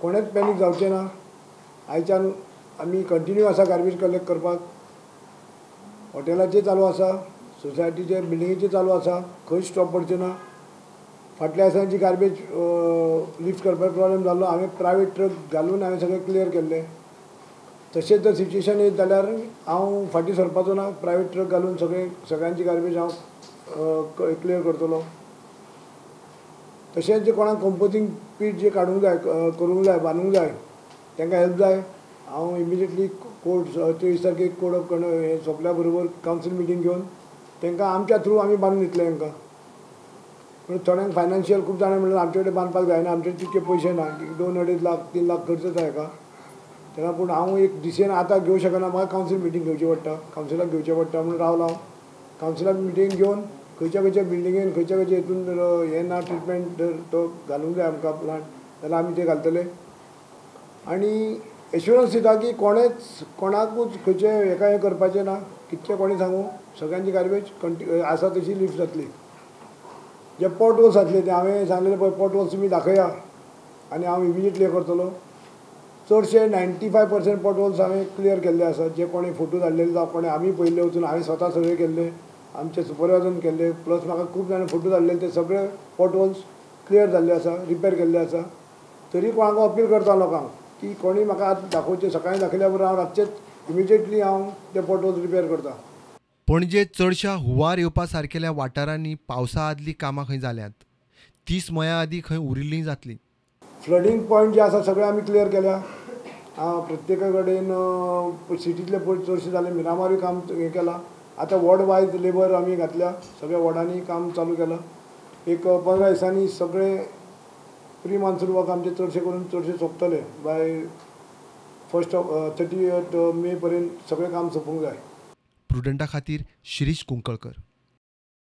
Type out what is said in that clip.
कोणेच पॅनीक जावचें ना। आयच्यान आमी कंटिन्यू आसा गार्बेज कलेक्ट करपाक। हॉटेलाचेर चालू आसा, सोसायटीचे बिल्डिंगेचेर चालू आसा, खंय स्टॉप पडचें ना। फाटल्या दिसांची गार्बेज लिफ्ट करपाक प्रॉब्लेम जाल्लो, हांवें प्रायवेट ट्रक घालून हांवें सगळें क्लियर केल्लें। तशेंच जर सिच्युएशन येत जाल्यार हांव फाटीं सरपाचो ना, प्रायवेट ट्रक घालून सगळ्यांची गार्बेज हांव क्लियर करतलो। तशेंच जे कोणाक कंपोजिंग पीट जे काडूंक जाय, करूंक जाय, बांदूंक जाय, तांकां हेल्प जाय, हांव इमिजिएटली कोर्ट 23 तारखेक कोड ऑफ हें सोंपल्या बरोबर कावन्सील मिटींग घेवन तांकां आमच्या थ्रू आमी बांदून दितले तांकां। पूण थोड्यांक फायनान्शियल खूब जाणां म्हणल्यार आमचे कडेन बांदपाक जायना, आमचे तितके पयशे ना, 2-2.5 लाख 3 लाख खर्च जाता हाका। तेन्ना पूण हांव एक डिसिजन आतां घेवंक शकना, म्हाका कावन्सील मिटींग घेवची पडटा, कावन्सिलाक घेवचें पडटा म्हणून रावलो हांव। कावन्सिलाक मिटींग घेवन खंयच्या बिल्डिंगेन खंयच्या हितून हें ना ट्रिटमेंट तो घालूंक जाय आमकां प्लांट, जाल्यार आमी ते घालतले। आनी एश्युरन्स दिता की कोणाकूच खंयचे हें करपाचें ना, कितकें कोणी सांगू, सगळ्यांची गार्बेज आसा तशी लिफ्ट जातली। जे पॉट होल्स जातले ते हांवें सांगलेले पळय, पॉट होल्स तुमी दाखया आनी हांव इमिजिएटली हें करतलो। चडशे 95% पॉट होल्स हांवें क्लियर केल्ले आसा। जे कोणी फोटो धाडलेले जावं कोणी आमी पयले वचून हांवें स्वता सर्वे केल्ले, आमचे सुपरवायजरान केल्ले, प्लस म्हाका खूब जाणां फोटो धाडलेले, ते सगळे पॉट होल्स क्लियर जाल्ले आसा, रिपेर केल्ले आसा। तरी पूण हांव अपील करता लोकांक की कोणी म्हाका आतां दाखोवचें, सकाळीं दाखयल्या बरोबर हांव रातचेच इमिजिएटली हांव ते पॉट होल्स रिपेर करता। पणजेत चडशा हुंवार येवपा सारकेल्या वाठारांनी पावसा आदली कामां खंय जाल्यांत, 30 मया आदीं खंय उरिल्लीं जातलीं। फ्लडींग पॉयंट जे आसा सगळे आमी क्लियर केल्या। प्रत्येका कडेन सिटींतले पळय चडशे जाले, मिरामारूय काम हें केलां। आतां वॉर्ड वायज लेबर आमी घातल्या, सगळ्या वॉर्डांनी काम चालू केलां। एक 15 दिसांनी सगळे प्री मान्सून वर्क आमचे चडशे सोंपतले। बाय 30 मे पर्यंत सगळें काम सोंपूंक जाय। प्रुडंटा खातीर शिरीश कुंकळकर।